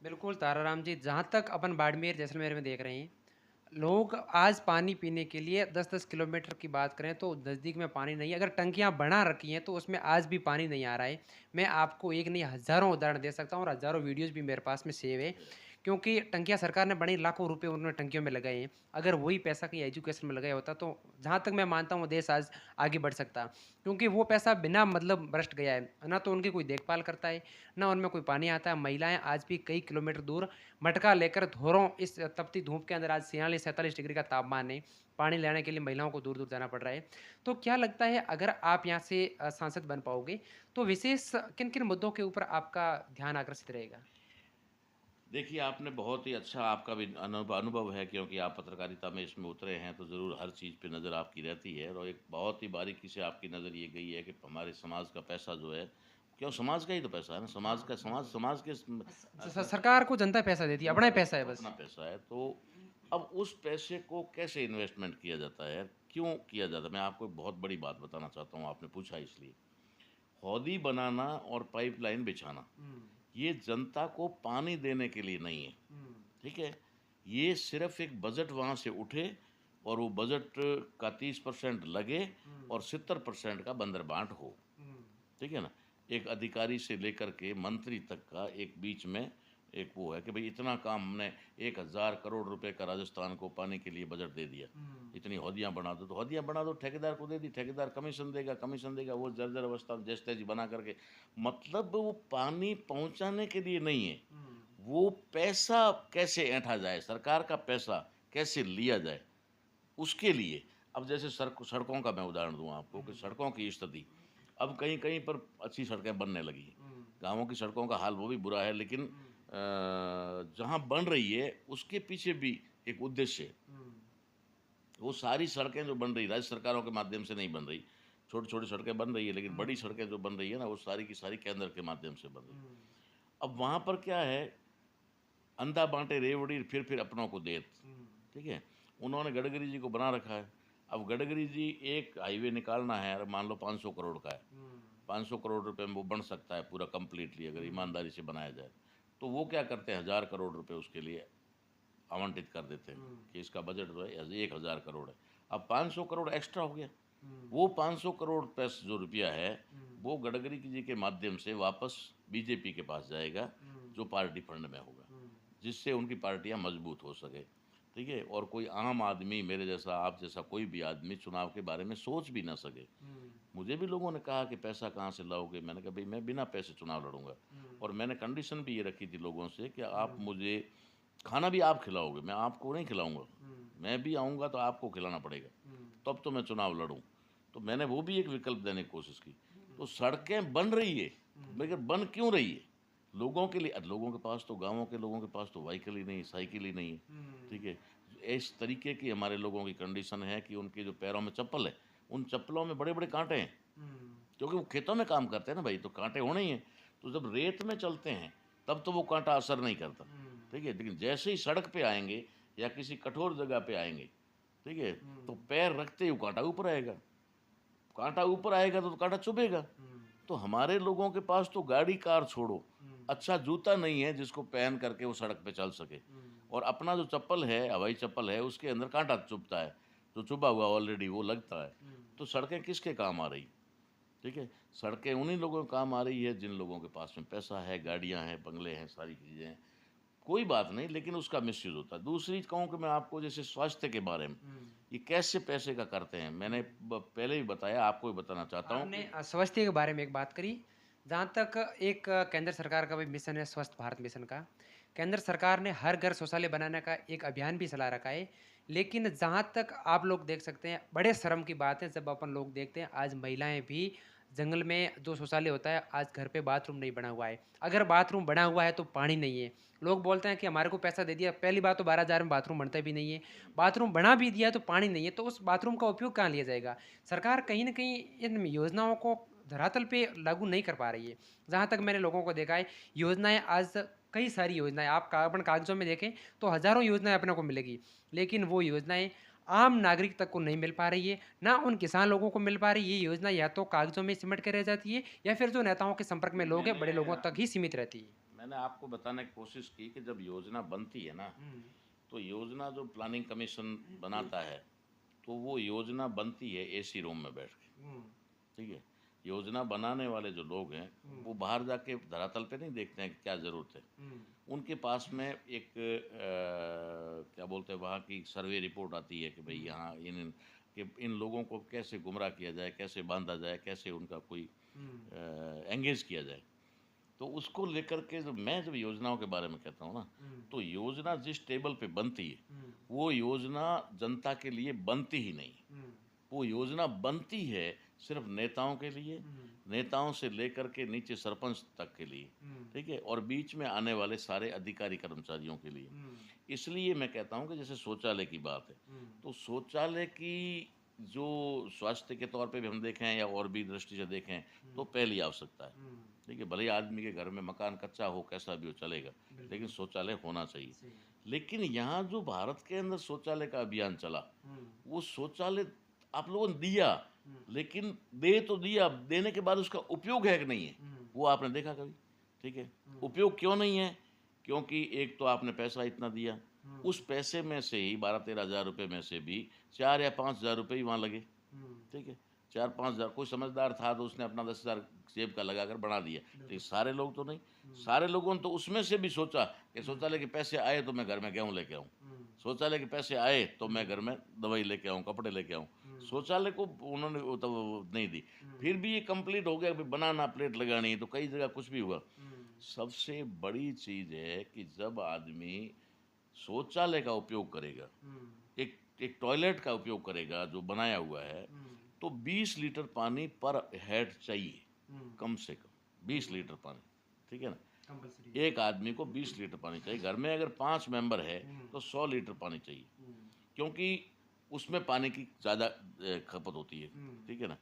बिल्कुल ताराराम जी, जहाँ तक अपन बाड़मेर जैसलमेर में देख रहे हैं, लोग आज पानी पीने के लिए 10-10 किलोमीटर की बात करें तो नज़दीक में पानी नहीं है। अगर टंकियाँ बना रखी हैं तो उसमें आज भी पानी नहीं आ रहा है। मैं आपको एक नहीं हज़ारों उदाहरण दे सकता हूँ और हज़ारों वीडियोज़ भी मेरे पास में सेव है। क्योंकि टंकियाँ सरकार ने बड़ी लाखों रुपए उन्होंने टंकियों में लगाए हैं। अगर वही पैसा कहीं एजुकेशन में लगाया होता तो जहाँ तक मैं मानता हूँ देश आज आगे बढ़ सकता। क्योंकि वो पैसा बिना मतलब बरसट गया है। ना तो उनकी कोई देखभाल करता है, ना उनमें कोई पानी आता है। महिलाएँ आज भी कई किलोमीटर दूर मटका लेकर धोरों इस तपती धूप के अंदर आज 46-47 डिग्री का तापमान है, पानी लेने के लिए महिलाओं को दूर-दूर जाना पड़ रहा है। तो क्या लगता है अगर आप यहाँ से सांसद बन पाओगे, तो विशेष किन-किन मुद्दों के ऊपर आपका ध्यान आकर्षित रहेगा? देखिए, आपने बहुत ही अच्छा आपका भी अनुभव है, क्योंकि आप पत्रकारिता में इसमें उतरे हैं, तो ज़रूर हर चीज़ पे नज़र आपकी रहती है और एक बहुत ही बारीकी से आपकी नज़र ये गई है कि हमारे समाज का पैसा जो है, क्यों समाज का ही तो पैसा है ना, समाज हाँ, का बिल्कुल। समाज के सरकार को जनता पैसा देती है, अपना जनता ही देती पैसा है, है तो बस। अपना पैसा है, तो अब उस पैसे को कैसे इन्वेस्टमेंट किया जाता है? क्यों किया जाता है? मैं आपको एक बहुत बड़ी बात बताना चाहता हूँ, आपने पूछा इसलिए। हौदी बनाना और पाइपलाइन बिछाना, हुँ, ये जनता को पानी देने के लिए नहीं है, हुँ, ठीक है? ये सिर्फ़ एक बजट वहाँ से उठे और वो बजट का 30% लगे हुँ, और 70% का बंदरबांट हो, हुँ, ठीक है ना? एक अधिकारी से लेकर के मंत्री तक का एक बीच में एक वो है कि भई इतना काम हमने 1000 करोड़ रुपए का राजस्थान को पानी के लिए बजट दे दिया। हुँ, इतनी हौदियाँ बना दो, तो हौदियाँ बना दो, ठेकेदार को दे दी, ठेकेदार कमीशन देगा, वो जर्जर अवस्था में जैसे-तैसे बना करके, मतलब वो पानी पहुँचाने के लिए नहीं है। हुँ, वो पैसा कैसे ऐंठा जाए, सरकार का पैसा कैसे लिया जाए, उसके लिए। अब जैसे सड़कों का मैं उदाहरण दूँ आपको कि हुँ, सड़कों की स्थिति, अब कहीं-कहीं पर अच्छी सड़कें बनने लगी हैं। हुँ, गाँवों की सड़कों का हाल वो भी बुरा है, लेकिन हुँ, जहाँ बन रही है, उसके पीछे भी एक उद्देश्य है। हुँ, वो सारी सड़कें जो बन रही, राज्य सरकारों के माध्यम से नहीं बन रही। छोटी-छोटी सड़कें बन रही है, लेकिन हुँ, बड़ी सड़कें जो बन रही है ना, वो सारी की सारी केंद्र के माध्यम से बन रही है। हुँ, अब वहाँ पर क्या है, अंधा बाँटे रेवड़ी फिर अपनों को देत, हुँ, ठीक है? उन्होंने गडकरी जी को बना रखा है। अब गडकरी जी एक हाईवे निकालना है, अगर मान लो 500 करोड़ का है, हुँ, 500 करोड़ रुपए में वो बन सकता है पूरा कंप्लीटली, अगर हुँ, ईमानदारी से बनाया जाए। तो वो क्या करते हैं, 1000 करोड़ रुपए उसके लिए आवंटित कर देते हैं हुँ, कि इसका बजट जो है 1000 करोड़ है। अब 500 करोड़ एक्स्ट्रा हो गया। हुँ, वो 500 करोड़ जो रुपया है, हुँ, वो गडकरी जी के माध्यम से वापस बीजेपी के पास जाएगा, हुँ, जो पार्टी फंड में होगा, हुँ, जिससे उनकी पार्टियां मजबूत हो सके, ठीक है? और कोई आम आदमी, मेरे जैसा, आप जैसा कोई भी आदमी चुनाव के बारे में सोच भी ना सके। हुँ, मुझे भी लोगों ने कहा कि पैसा कहाँ से लाओगे? मैंने कहा, भई मैं बिना पैसे चुनाव लड़ूँगा। हुँ, और मैंने कंडीशन भी ये रखी थी लोगों से कि आप हुँ, मुझे खाना भी आप खिलाओगे, मैं आपको नहीं खिलाऊँगा। हुँ, मैं भी आऊँगा तो आपको खिलाना पड़ेगा, हुँ, तब तो मैं चुनाव लड़ूँ। तो मैंने वो भी एक विकल्प देने की कोशिश की। हुँ, तो सड़कें बन रही है, हुँ, मगर बन क्यों रही है? लोगों के लिए, लोगों के पास तो, गाँवों के लोगों के पास तो व्हीकल ही नहीं है, साइकिल ही नहीं है, हुँ, ठीक है? इस तरीके की हमारे लोगों की कंडीशन है कि उनके जो पैरों में चप्पल है, उन चप्पलों में बड़े-बड़े काँटे हैं, हुँ, क्योंकि वो खेतों में काम करते हैं ना भाई, तो काँटे होने ही हैं। तो जब रेत में चलते हैं, तब तो वो काँटा असर नहीं करता, हुँ, ठीक है? लेकिन जैसे ही सड़क पे आएँगे या किसी कठोर जगह पे आएँगे, ठीक है? तो हुँ, पैर रखते ही वो काँटा ऊपर आएगा। काँटा ऊपर आएगा तो काँटा चुभेगा। हुँ, तो हमारे लोगों के पास तो गाड़ी कार छोड़ो, हुँ, अच्छा जूता नहीं है जिसको पहन करके वो सड़क पे चल सके। हुँ, और अपना जो चप्पल है, हवाई चप्पल है, उसके अंदर काँटा चुभता है, जो चुभा हुआ ऑलरेडी वो लगता है। हुँ, तो सड़कें किसके काम आ रही? ठीक है? सड़कें उन्हीं लोगों के काम आ रही है जिन लोगों के पास में पैसा है, गाड़ियाँ हैं, बंगले हैं, सारी चीज़ें हैं। कोई बात नहीं, लेकिन उसका मिसयूज़ होता है। दूसरी कहूँ कि मैं आपको, जैसे स्वास्थ्य के बारे में, हुँ, ये कैसे पैसे का करते हैं, मैंने हुँ। पहले भी बताया, आपको भी बताना चाहता हूँ आपने कि स्वास्थ्य के बारे में एक बात करी, जहाँ तक एक केंद्र सरकार का भी मिशन है स्वच्छ भारत मिशन का। केंद्र सरकार ने हर घर शौचालय बनाने का एक अभियान भी चला रखा है। लेकिन जहाँ तक आप लोग देख सकते हैं, बड़े शर्म की बात है जब अपन लोग देखते हैं आज महिलाएँ भी जंगल में जो शौचालय होता है, आज घर पे बाथरूम नहीं बना हुआ है। अगर बाथरूम बना हुआ है तो पानी नहीं है। लोग बोलते हैं कि हमारे को पैसा दे दिया, पहली बात तो 12,000 में बाथरूम बनता भी नहीं है। बाथरूम बना भी दिया तो पानी नहीं है, तो उस बाथरूम का उपयोग कहाँ लिया जाएगा? सरकार कहीं न कहीं इन योजनाओं को धरातल पे लागू नहीं कर पा रही है। जहाँ तक मैंने लोगों को देखा है, योजनाएँ आज कई सारी योजनाएँ आप अपन कागज़ों में देखें तो हज़ारों योजनाएँ अपने को मिलेगी। लेकिन वो योजनाएँ आम नागरिक तक को नहीं मिल पा रही है, ना उन किसान लोगों को मिल पा रही है। ये योजना या तो कागज़ों में सिमट के रह जाती है या फिर जो नेताओं के संपर्क में लोग हैं, मैंने बड़े लोगों तक ही सीमित रहती है। मैंने आपको बताने की कोशिश की कि जब योजना बनती है ना, हुँ, तो योजना जो प्लानिंग कमीशन बनाता है, तो वो योजना बनती है एसी रूम में बैठ के, हुँ, ठीक है? योजना बनाने वाले जो लोग हैं, हुँ, वो बाहर जाके धरातल पे नहीं देखते हैं कि क्या ज़रूरत है। हुँ, उनके पास में एक क्या बोलते हैं, वहाँ की सर्वे रिपोर्ट आती है कि भाई हुँ, यहाँ इन लोगों को कैसे गुमराह किया जाए, कैसे बांधा जाए, कैसे उनका कोई हुँ, एंगेज किया जाए। तो उसको लेकर के जब योजनाओं के बारे में कहता हूँ ना, हुँ, तो योजना जिस टेबल पे बनती है, हुँ, वो योजना जनता के लिए बनती ही नहीं। हुँ, वो योजना बनती है सिर्फ नेताओं के लिए, हुँ, नेताओं से लेकर के नीचे सरपंच तक के लिए, हुँ, ठीक है? और बीच में आने वाले सारे अधिकारी कर्मचारियों के लिए। हुँ, इसलिए मैं कहता हूँ कि जैसे शौचालय की बात है, हुँ, तो शौचालय की जो स्वास्थ्य के तौर पे भी हम देखें या और भी दृष्टि से देखें, तो पहली आवश्यकता है। हुँ, देखिए, भले ही आदमी के घर में मकान कच्चा हो, कैसा भी हो चलेगा, लेकिन बिल्कुल, शौचालय होना चाहिए। सही है। लेकिन यहाँ जो भारत के अंदर शौचालय का अभियान चला, हुँ, वो शौचालय आप लोगों ने दिया, हुँ, लेकिन दे तो दिया, देने के बाद उसका उपयोग है कि नहीं है, हुँ, वो आपने देखा कभी? ठीक है? हुँ, उपयोग क्यों नहीं है? क्योंकि एक तो आपने पैसा इतना दिया, हुँ, उस पैसे में से ही 12-13 हज़ार रुपए में से भी 4 या 5 हज़ार रुपए ही वहाँ लगे, हुँ, ठीक है? 4-5 हज़ार, कोई समझदार था तो उसने अपना 10 हज़ार जेब का लगाकर बढ़ा दिया। तो ये बिल्कुल, सारे लोग तो नहीं, हुँ, सारे लोगों ने तो उसमें से भी सोचा कि हुँ, शौचालय के पैसे आए तो मैं घर में गेहूँ लेके आऊँ। हुँ, शौचालय के पैसे आए तो मैं हुँ, घर में दवाई लेके आऊँ, कपड़े लेके आऊँ। हुँ, शौचालय को उन्होंने वो तो नहीं दी। हुँ, फिर भी ये कंप्लीट हो गया, अभी बनाना, प्लेट लगानी, तो कई जगह कुछ भी हुआ। हुँ, सबसे बड़ी चीज़ है कि जब आदमी शौचालय का उपयोग करेगा, हुँ, एक एक टॉयलेट का उपयोग करेगा जो बनाया हुआ है, हुँ, तो 20 लीटर पानी पर हेड चाहिए, हुँ, कम से कम 20 लीटर पानी, ठीक है ना? कंपल्सरी है। एक आदमी को 20 लीटर पानी चाहिए। घर में अगर 5 मेंबर है, हुँ, तो 100 लीटर पानी चाहिए, हुँ, क्योंकि उसमें पानी की ज़्यादा खपत होती है, हुँ, ठीक है ना?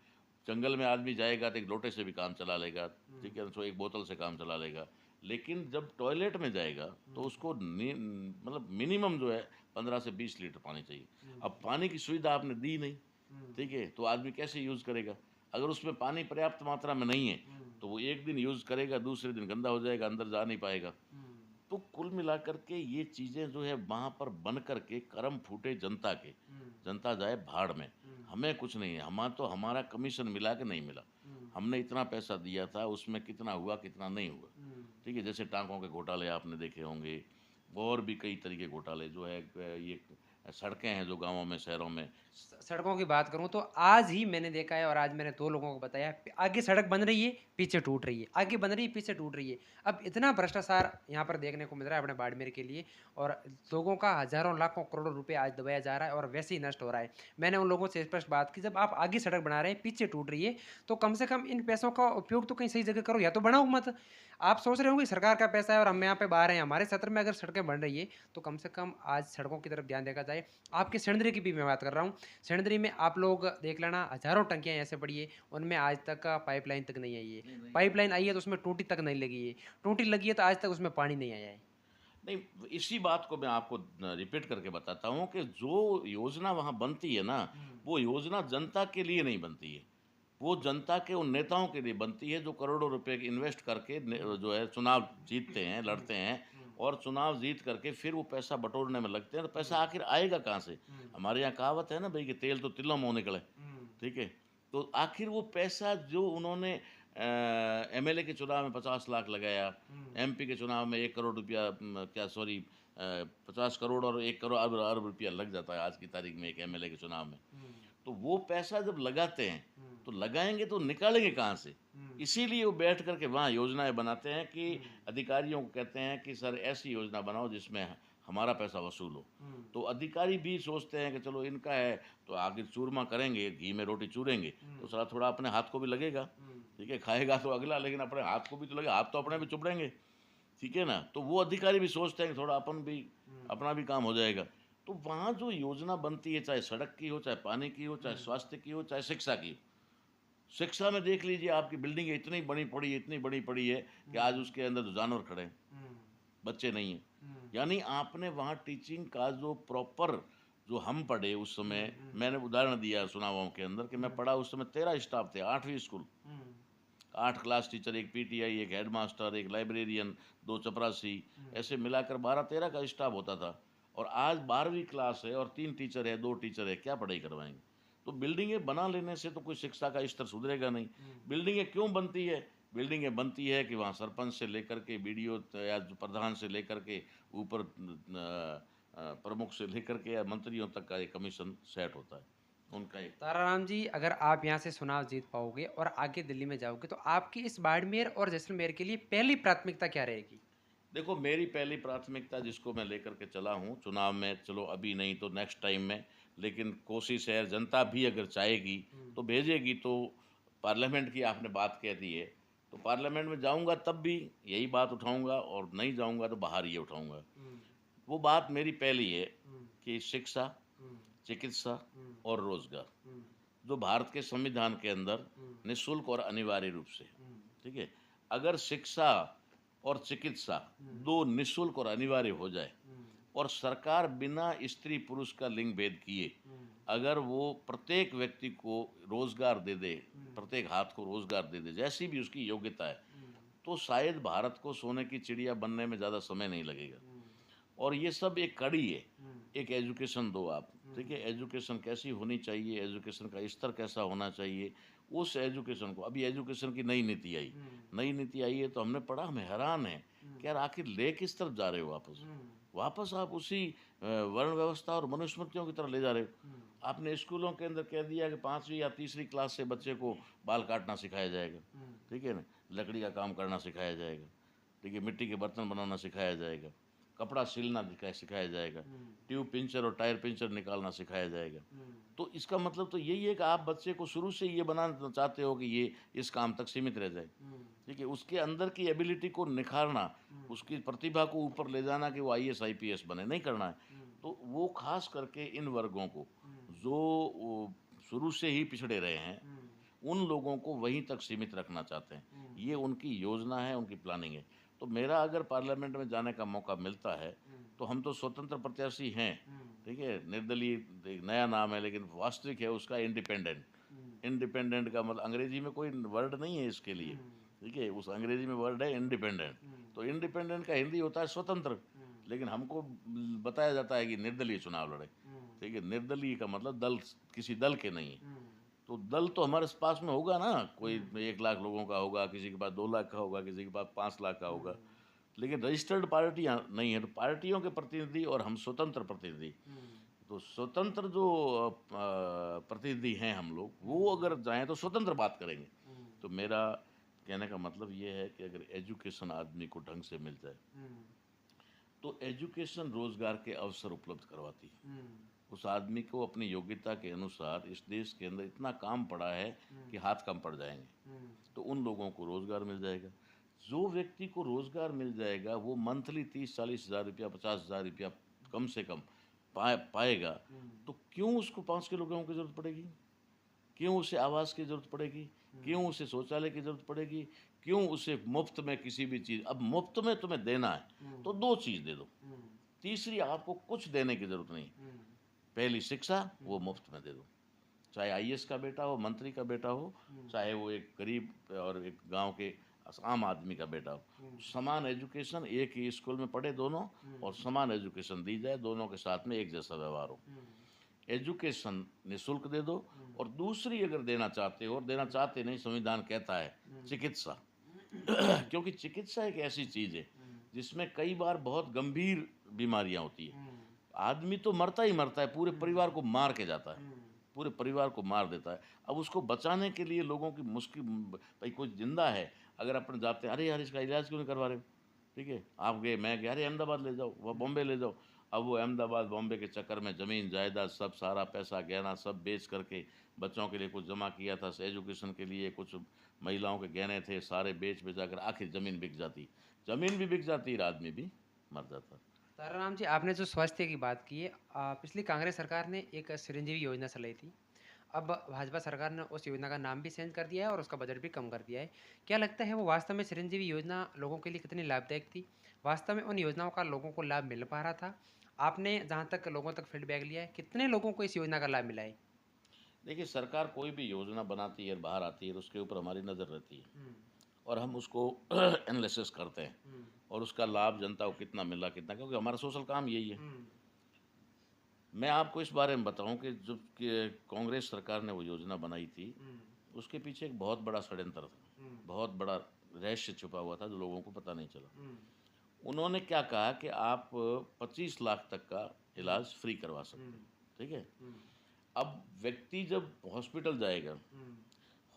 जंगल में आदमी जाएगा तो एक लोटे से भी काम चला लेगा, हुँ, ठीक है ना? तो एक बोतल से काम चला लेगा। लेकिन जब टॉयलेट में जाएगा, तो हुँ, उसको मतलब मिनिमम जो है 15 से 20 लीटर पानी चाहिए। हुँ, अब पानी की सुविधा आपने दी नहीं, हुँ, ठीक है? तो आदमी कैसे यूज़ करेगा? अगर उसमें पानी पर्याप्त मात्रा में नहीं है, हुँ, तो वो एक दिन यूज़ करेगा, दूसरे दिन गंदा हो जाएगा, अंदर जा नहीं पाएगा। हुँ, तो कुल मिलाकर के ये चीज़ें जो है वहाँ पर बन कर के करम फूटे जनता के, हुँ, जनता जाए भाड़ में। हुँ, हमें कुछ नहीं है, हमारा कमीशन मिला के नहीं मिला। हुँ, हमने इतना पैसा दिया था, उसमें कितना हुआ, कितना नहीं हुआ। हुँ, ठीक है, जैसे टाँकों के घोटाले आपने देखे होंगे, और भी कई तरह के घोटाले जो है ये सड़कें हैं जो गाँवों में, शहरों में। सड़कों की बात करूँ तो आज ही मैंने देखा है और आज मैंने 2 लोगों को बताया, आगे सड़क बन रही है, पीछे टूट रही है, आगे बन रही है, पीछे टूट रही है। अब इतना भ्रष्टाचार यहाँ पर देखने को मिल रहा है अपने बाड़मेर के लिए और लोगों का हज़ारों, लाखों, करोड़ों रुपए आज दबाया जा रहा है और वैसे ही नष्ट हो रहा है। मैंने उन लोगों से स्पष्ट बात की, जब आप आगे सड़क बना रहे हैं, पीछे टूट रही है, तो कम से कम इन पैसों का उपयोग तो कहीं सही जगह करो या तो बनाओ मत। आप सोच रहे होंगे सरकार का पैसा है और हम यहाँ पे बाहर हैं, हमारे क्षेत्र में अगर सड़कें बन रही है, तो कम से कम आज सड़कों की तरफ ध्यान देखा जाए। आपके सिणधरी की भी मैं बात कर रहा हूँ। सिणधरी में आप लोग देख लेना हज़ारों टंकियाँ ऐसे पड़ी है, उनमें आज तक का पाइपलाइन तक नहीं आई है। नहीं, नहीं आई। पाइपलाइन आई है तो उसमें टूटी तक नहीं लगी है। टूटी लगी है तो आज तक उसमें पानी नहीं आया है। नहीं, इसी बात को मैं आपको रिपीट करके बताता हूँ कि जो योजना वहाँ बनती है ना, हुँ, वो योजना जनता के लिए नहीं बनती है। वो जनता के उन नेताओं के लिए बनती है जो करोड़ों रुपए इन्वेस्ट करके हुँ, जो है चुनाव जीतते हैं, हुँ, लड़ते हैं, हुँ, और चुनाव जीत करके फिर वो पैसा बटोरने में लगते हैं, तो पैसा हुँ, आखिर आएगा कहाँ से? हुँ, हमारे यहाँ कहावत है ना भई कि तेल तो तिलों मुँह निकले, हुँ, ठीक है? तो आखिर वो पैसा जो उन्होंने एमएलए के चुनाव में 50 लाख लगाया, हुँ, एमपी के चुनाव में 1 करोड़ रुपया, क्या सॉरी, 50 करोड़ और 1 करोड़ अरब अरब रुपया लग जाता है आज की तारीख में एक एमएलए के चुनाव में। हुँ, तो वो पैसा जब लगाते हैं, हुँ, तो लगाएँगे तो निकालेंगे कहाँ से? हुँ, इसीलिए वो बैठ कर के वहाँ योजनाएँ बनाते हैं कि हुँ, अधिकारियों को कहते हैं कि सर ऐसी योजना बनाओ जिसमें हमारा पैसा वसूल हो। हुँ, तो अधिकारी भी सोचते हैं कि चलो इनका है, तो आखिर चूरमा करेंगे, घी में रोटी चूरेंगे, तो हुँ, साला थोड़ा अपने हाथ को भी लगेगा, हुँ, ठीक है? खाएगा तो अगला, लेकिन अपने हाथ को भी तो लगेगा, हाथ तो अपने भी चुभड़ेंगे, ठीक है ना? तो वो अधिकारी भी सोचते हैं कि थोड़ा अपन भी, हुँ, अपना भी काम हो जाएगा। तो वहाँ जो योजना बनती है, चाहे सड़क की हो, चाहे पानी की हो, चाहे हुँ, स्वास्थ्य की हो, चाहे शिक्षा की हो। शिक्षा में देख लीजिए, आपकी बिल्डिंग इतनी बड़ी पड़ी है, इतनी बड़ी पड़ी है कि आज हुँ, उसके अंदर तो जानवर खड़े हैं, हुँ, बच्चे नहीं हैं। हुँ, यानी आपने वहाँ टीचिंग का जो प्रॉपर, जो हम पढ़े उस हुँ, समय, हुँ, मैंने उदाहरण दिया चुनावों के अंदर कि मैं हुँ, पढ़ा उस समय 13 स्टाफ थे, 8वीं स्कूल। हुँ, 8 क्लास टीचर, एक पीटीआई, एक हेडमास्टर, एक लाइब्रेरियन, 2 चपरासी, ऐसे मिलाकर 12-13 का स्टाफ होता था। और आज 12वीं क्लास है और 3 टीचर है, 2 टीचर है, क्या पढ़ाई करवाएंगे? तो बिल्डिंगें बना लेने से तो कोई शिक्षा का स्तर सुधरेगा नहीं। बिल्डिंगें क्यों बनती है? बिल्डिंगें बनती है कि वहाँ सरपंच से लेकर के बीडीओ या जो प्रधान से लेकर के ऊपर प्रमुख से लेकर के या मंत्रियों तक का एक कमीशन सेट होता है उनका एक। ताराराम जी, अगर आप यहाँ से चुनाव जीत पाओगे और आगे दिल्ली में जाओगे, तो आपकी इस बाड़मेर और जैसलमेर के लिए पहली प्राथमिकता क्या रहेगी? देखो, मेरी पहली प्राथमिकता जिसको मैं लेकर के चला हूँ चुनाव में, चलो अभी नहीं तो नेक्स्ट टाइम में, लेकिन कोशिश है, जनता भी अगर चाहेगी तो भेजेगी तो। पार्लियामेंट की आपने बात कह दी है, तो पार्लियामेंट में जाऊंगा तब भी यही बात उठाऊंगा, और नहीं जाऊंगा तो बाहर ये उठाऊंगा। वो बात मेरी पहली है कि शिक्षा, चिकित्सा और रोजगार, जो भारत के संविधान के अंदर निःशुल्क और अनिवार्य रूप से, ठीक है, अगर शिक्षा और चिकित्सा दो निःशुल्क और अनिवार्य हो जाए, और सरकार बिना स्त्री पुरुष का लिंग भेद किए अगर वो प्रत्येक व्यक्ति को रोजगार दे दे, प्रत्येक हाथ को रोजगार दे दे, जैसी भी उसकी योग्यता है, तो शायद भारत को सोने की चिड़िया बनने में ज़्यादा समय नहीं लगेगा। और ये सब एक कड़ी है। एक एजुकेशन दो आप, ठीक है, एजुकेशन कैसी होनी चाहिए, एजुकेशन का स्तर कैसा होना चाहिए, उस एजुकेशन को, अभी एजुकेशन की नई नीति आई, नई नीति आई है तो हमने पढ़ा, हम हैरान है कि यार आखिर ले किस तरफ जा रहे हो वापस? वापस आप उसी वर्ण व्यवस्था और मनुस्मृतियों की तरफ ले जा रहे हो। आपने स्कूलों के अंदर कह दिया कि 5वीं या तीसरी क्लास से बच्चे को बाल काटना सिखाया जाएगा, ठीक है ना, लकड़ी का काम करना सिखाया जाएगा, ठीक है, मिट्टी के बर्तन बनाना सिखाया जाएगा, कपड़ा सिलना सिखाया जाएगा, ट्यूब पिंचर और टायर पिंचर निकालना सिखाया जाएगा। तो इसका मतलब तो यही है कि आप बच्चे को शुरू से ये बनाना चाहते हो कि ये इस काम तक सीमित रह जाए, ठीक है, उसके अंदर की एबिलिटी को निखारना, उसकी प्रतिभा को ऊपर ले जाना कि वो आईएएस आईपीएस बने, नहीं करना है। तो वो खास करके इन वर्गों को जो शुरू से ही पिछड़े रहे हैं, उन लोगों को वहीं तक सीमित रखना चाहते हैं। ये उनकी योजना है, उनकी प्लानिंग है। तो मेरा अगर पार्लियामेंट में जाने का मौका मिलता है तो हम तो स्वतंत्र प्रत्याशी हैं, ठीक है, निर्दलीय एक नया नाम है लेकिन वास्तविक है उसका इंडिपेंडेंट। इंडिपेंडेंट का मतलब अंग्रेजी में कोई वर्ड नहीं है इसके लिए, ठीक है, उस अंग्रेजी में वर्ड है इंडिपेंडेंट। तो इंडिपेंडेंट का हिंदी होता है स्वतंत्र, लेकिन हमको बताया जाता है कि निर्दलीय चुनाव लड़े, ठीक है, निर्दलीय का मतलब दल, किसी दल के नहीं है। तो दल तो हमारे पास में होगा ना, कोई 1 लाख लोगों का होगा, किसी के पास 2 लाख का होगा, किसी के पास 5 लाख का होगा, लेकिन रजिस्टर्ड पार्टियां नहीं है। तो पार्टियों के प्रतिनिधि और हम स्वतंत्र प्रतिनिधि, तो स्वतंत्र जो प्रतिनिधि हैं हम लोग, वो अगर जाएं तो स्वतंत्र बात करेंगे। तो मेरा कहने का मतलब ये है कि अगर एजुकेशन आदमी को ढंग से मिल जाए तो एजुकेशन रोजगार के अवसर उपलब्ध करवाती है। उस आदमी को अपनी योग्यता के अनुसार इस देश के अंदर इतना काम पड़ा है कि हाथ कम पड़ जाएंगे, तो उन लोगों को रोजगार मिल जाएगा। जो व्यक्ति को रोजगार मिल जाएगा वो मंथली 30-40 हज़ार रुपया, 50 हज़ार रुपया कम से कम पाएगा। तो क्यों उसको 5 किलो गेहूं की जरूरत पड़ेगी? क्यों उसे आवास की जरूरत पड़ेगी? क्यों उसे शौचालय की जरूरत पड़ेगी? क्यों उसे मुफ्त में किसी भी चीज़, अब मुफ्त में तुम्हें देना है तो 2 चीज़ दे दो, तीसरी आपको कुछ देने की जरूरत नहीं। पहली शिक्षा, वो मुफ्त में दे दो, चाहे आईएएस का बेटा हो, मंत्री का बेटा हो, चाहे वो एक गरीब और एक गांव के आम आदमी का बेटा हो, समान एजुकेशन, एक ही स्कूल में पढ़े दोनों, और समान एजुकेशन दी जाए, दोनों के साथ में एक जैसा व्यवहार हो। एजुकेशन निःशुल्क दे दो। और दूसरी अगर देना चाहते हो, और देना चाहते नहीं, संविधान कहता है, चिकित्सा। क्योंकि चिकित्सा एक ऐसी चीज़ है जिसमें कई बार बहुत गंभीर बीमारियां होती है, आदमी तो मरता ही मरता है, पूरे परिवार को मार के जाता है, पूरे परिवार को मार देता है। अब उसको बचाने के लिए लोगों की मुश्किल, भाई कोई जिंदा है, अगर अपन जाते हैं, अरे यार इसका इलाज क्यों नहीं करवा रहे हो, ठीक है, आप गए, मैं गया, अरे अहमदाबाद ले जाओ, वह बॉम्बे ले जाओ। अब वो अहमदाबाद बॉम्बे के चक्कर में ज़मीन जायदाद सब, सारा पैसा गहना सब बेच करके, बच्चों के लिए कुछ जमा किया था एजुकेशन के लिए, कुछ महिलाओं के गहने थे, सारे बेच बेचा कर आखिर ज़मीन बिक जाती, ज़मीन भी बिक जाती, आदमी भी मर जाता। ताराराम जी, आपने जो स्वास्थ्य की बात की है, पिछली कांग्रेस सरकार ने एक चिरंजीवी योजना चलाई थी। अब भाजपा सरकार ने उस योजना का नाम भी चेंज कर दिया है और उसका बजट भी कम कर दिया है। क्या लगता है वो वास्तव में चिरंजीवी योजना लोगों के लिए कितनी लाभदायक थी? वास्तव में उन योजनाओं का लोगों को लाभ मिल पा रहा था? आपने जहाँ तक लोगों तक फीडबैक लिया है, कितने लोगों को इस योजना का लाभ मिला है? देखिए, सरकार कोई भी योजना बनाती है, बाहर आती है, तो उसके ऊपर हमारी नज़र रहती है हुँ, और हम उसको एनालिसिस करते हैं हुँ, और उसका लाभ जनता को कितना मिला, कितना, क्योंकि हमारा सोशल काम यही है। हुँ, मैं आपको इस बारे में बताऊँ कि जब कि कांग्रेस सरकार ने वो योजना बनाई थी, हुँ, उसके पीछे एक बहुत बड़ा षड्यंत्र था, हुँ, बहुत बड़ा रहस्य छुपा हुआ था जो लोगों को पता नहीं चला। हुँ, उन्होंने क्या कहा कि आप 25 लाख तक का हुँ, इलाज फ्री करवा हुँ, सकते हैं, ठीक है? हुँ, अब व्यक्ति जब हुँ,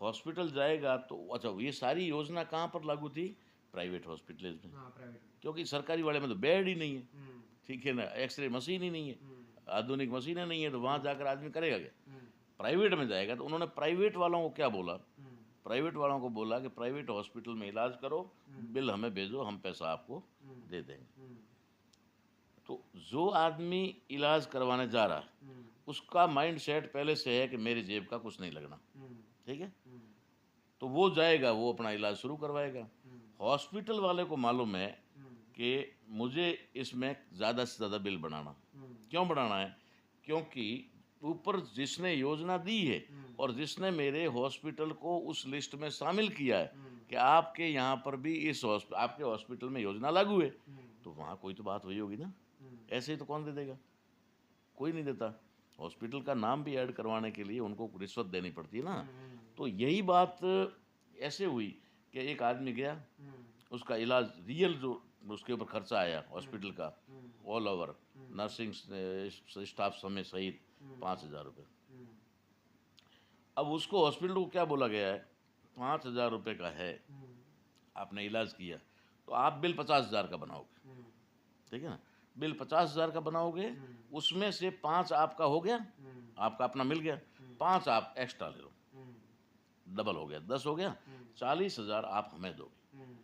हॉस्पिटल जाएगा तो अच्छा, ये सारी योजना कहाँ पर लागू थी? प्राइवेट हॉस्पिटल्स में, हाँ, प्राइवेट में। क्योंकि सरकारी वाले में तो बेड ही नहीं है, हुँ, ठीक है ना? एक्स-रे मशीन ही नहीं है, हुँ, आधुनिक मशीनें नहीं है, तो वहाँ हुँ, जाकर आदमी करेगा क्या? हुँ, प्राइवेट में जाएगा तो उन्होंने प्राइवेट वालों को क्या बोला? हुँ, प्राइवेट वालों को बोला कि प्राइवेट हॉस्पिटल में इलाज करो, हुँ, बिल हमें भेजो, हम पैसा आपको हुँ, दे देंगे। हुँ, तो जो आदमी इलाज करवाने जा रहा है, हुँ, उसका माइंडसेट पहले से है कि मेरी जेब का कुछ नहीं लगना, हुँ, ठीक है? हुँ, तो वो जाएगा, वो अपना इलाज शुरू करवाएगा। हुँ, हॉस्पिटल वाले को मालूम है हुँ, कि मुझे इसमें ज़्यादा से ज़्यादा बिल बनाना। हुँ, क्यों बढ़ाना है? क्योंकि ऊपर जिसने योजना दी है हुँ, और जिसने मेरे हॉस्पिटल को उस लिस्ट में शामिल किया है हुँ, कि आपके यहाँ पर भी आपके हॉस्पिटल में योजना लागू है, हुँ, तो वहाँ कोई तो बात हुई होगी ना? हुँ, ऐसे ही तो कौन दे देगा? कोई नहीं देता। हॉस्पिटल का नाम भी ऐड करवाने के लिए उनको रिश्वत देनी पड़ती है ना। हुँ, हुँ, तो यही बात ऐसे हुई कि एक आदमी गया, हुँ, उसका इलाज रियल जो उसके ऊपर खर्चा आया हॉस्पिटल का, हुँ, ऑल ओवर हुँ, नर्सिंग स्टाफ समेत सहित हुँ, 5,000 रुपये। हुँ, अब उसको हॉस्पिटल को क्या बोला गया है, 5,000 रुपये का है, हुँ, आपने इलाज किया, तो आप बिल 50,000 का बनाओगे, हुँ, ठीक है ना? बिल 50,000 का बनाओगे, हुँ, उसमें से 5 आपका हो गया, हुँ, आपका अपना मिल गया, हुँ, 5 आप एक्स्ट्रा ले लो, हुँ, डबल हो गया, 10 हो गया, हुँ, 40,000 आप हमें दोगे। हुँ,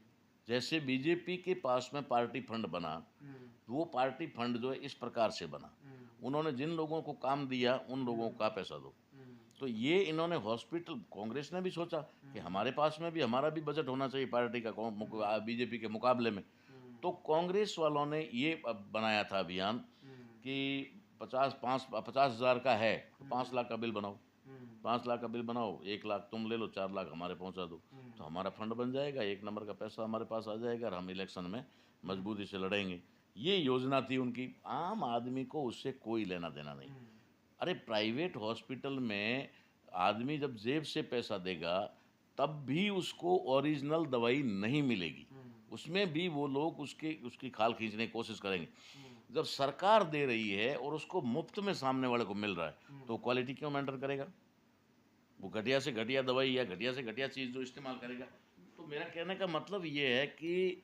जैसे बीजेपी के पास में पार्टी फंड बना, हुँ, वो पार्टी फंड जो है इस प्रकार से बना, हुँ, उन्होंने जिन लोगों को काम दिया उन लोगों का पैसा दो। हुँ, तो ये इन्होंने हॉस्पिटल, कांग्रेस ने भी सोचा कि हमारे पास में भी हमारा भी बजट होना चाहिए पार्टी का बीजेपी के मुकाबले में। हुँ, तो कांग्रेस वालों ने ये बनाया था अभियान हुँ, कि 50,000 का है तो हुँ, 5 लाख का बिल बनाओ, हुँ, 5 लाख का बिल बनाओ, 1 लाख तुम ले लो, 4 लाख हमारे पहुंचा दो, हुँ, तो हमारा फंड बन जाएगा, एक नंबर का पैसा हमारे पास आ जाएगा और हम इलेक्शन में हुँ, मजबूती से लड़ेंगे। ये योजना थी उनकी। आम आदमी को उससे कोई लेना देना नहीं। हुँ, अरे प्राइवेट हॉस्पिटल में आदमी जब जेब से पैसा देगा तब भी उसको ओरिजिनल दवाई नहीं मिलेगी, हुँ, उसमें भी वो लोग उसकी खाल खींचने की कोशिश करेंगे। हुँ, जब सरकार दे रही है और उसको मुफ्त में सामने वाले को मिल रहा है हुँ, तो क्वालिटी क्यों मेंटेन करेगा? वो घटिया से घटिया दवाई या घटिया से घटिया चीज़ जो इस्तेमाल करेगा। तो मेरा कहने का मतलब ये है कि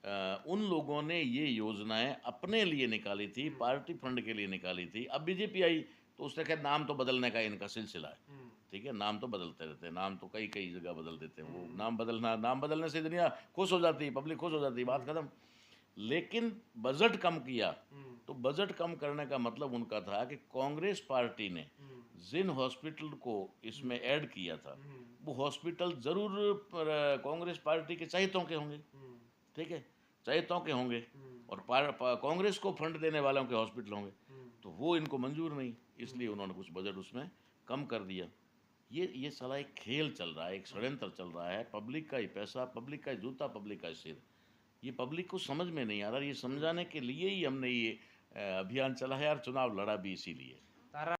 उन लोगों ने ये योजनाएं अपने लिए निकाली थी, हुँ, पार्टी फंड के लिए निकाली थी। अब बीजेपी आई तो उसने खैर नाम तो बदलने का इनका सिलसिला है, हुँ, ठीक है? नाम तो बदलते रहते हैं, नाम तो कई कई जगह बदल देते हैं। वो हुँ, नाम बदलने से दुनिया खुश हो जाती है, पब्लिक खुश हो जाती है, बात खत्म। लेकिन बजट कम किया, हुँ, तो बजट कम करने का मतलब उनका था कि कांग्रेस पार्टी ने हुँ, जिन हॉस्पिटल को इसमें ऐड किया था, हुँ, वो हॉस्पिटल ज़रूर कांग्रेस पार्टी के चहेतों के होंगे, हुँ, ठीक है? चहेतों के होंगे हुँ, और कांग्रेस को फंड देने वालों के हॉस्पिटल होंगे, हुँ, तो वो इनको मंजूर नहीं, हुँ, इसलिए उन्होंने कुछ बजट उसमें कम कर दिया। ये साला एक खेल चल रहा है, एक षड्यंत्र चल रहा है, पब्लिक का ही पैसा, पब्लिक का ही जूता, पब्लिक का ही सिर। ये पब्लिक को समझ में नहीं आ रहा, ये हुँ। समझाने के लिए ही हमने ये अभियान चलाया और चुनाव लड़ा भी इसीलिए।